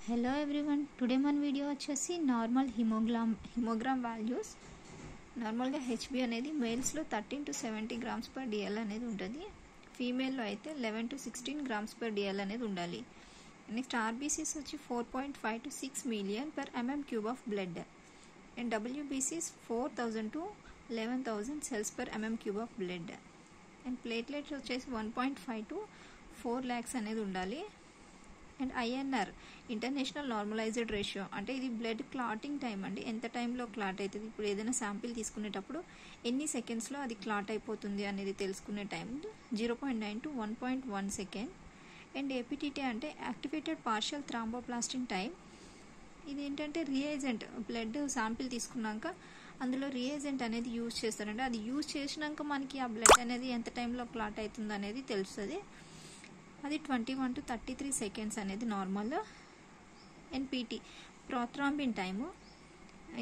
Hello everyone, today మన video వచ్చేసి normal haemogram values. నార్మల్గా హెచ్బి అనేది మేల్స్లో 13 to 70 grams per DL అనేది ఉంటుంది. ఫీమేల్లో అయితే 11 to 16 grams per DL అనేది ఉండాలి. నెక్స్ట్ ఆర్బీసీస్ వచ్చి 4.5 to 6 million per mm³ of blood. And డబ్ల్యూబీసీస్ 4000 to 11,000 cells per mm³ of blood. And platelets వచ్చేసి 1.5 to 4 lakhs అనేది ఉండాలి. And INR international normalized ratio అంటే ఇది బ్లడ్ క్లాటింగ్ టైం అండి. ఎంత టైంలో క్లాట్ అవుతుంది, ఇప్పుడు ఏదైనా శాంపిల్ తీసుకునేటప్పుడు ఎన్ని సెకండ్స్లో అది క్లాట్ అయిపోతుంది అనేది తెలుసుకునే time 0.9 to 1.1 second. And APTT అంటే యాక్టివేటెడ్ పార్షియల్ థ్రాంబోప్లాస్టిన్ టైం. ఇది ఏంటంటే రియేజెంట్, బ్లడ్ శాంపిల్ తీసుకున్నాక అందులో రియేజెంట్ అనేది యూజ్ చేస్తారంటే అది యూజ్ చేసినాక మనకి ఆ బ్లడ్ అనేది ఎంత టైంలో క్లాట్ అవుతుంది అనేది తెలుస్తుంది. అది 21 to 33 seconds అనేది నార్మల్. ఎన్పిటి ప్రోథ్రాంబిన్ టైము,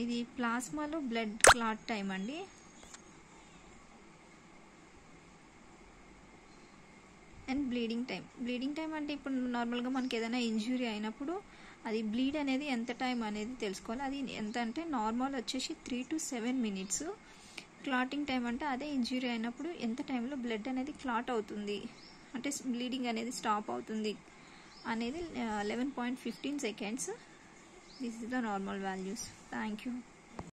ఇది ప్లాస్మాలో బ్లడ్ క్లాట్ టైం అండి. అండ్ బ్లీడింగ్ టైం అంటే ఇప్పుడు నార్మల్గా మనకి ఏదైనా ఇంజురీ అయినప్పుడు అది బ్లీడ్ అనేది ఎంత టైం అనేది తెలుసుకోవాలి. అది ఎంత అంటే నార్మల్ వచ్చేసి 3 to 7 minutes. క్లాటింగ్ టైం అంటే అదే ఇంజురీ అయినప్పుడు ఎంత టైంలో బ్లడ్ అనేది క్లాట్ అవుతుంది అంటే బ్లీడింగ్ అనేది స్టాప్ అవుతుంది అనేది 11.15 seconds. This is the normal values. Thank you.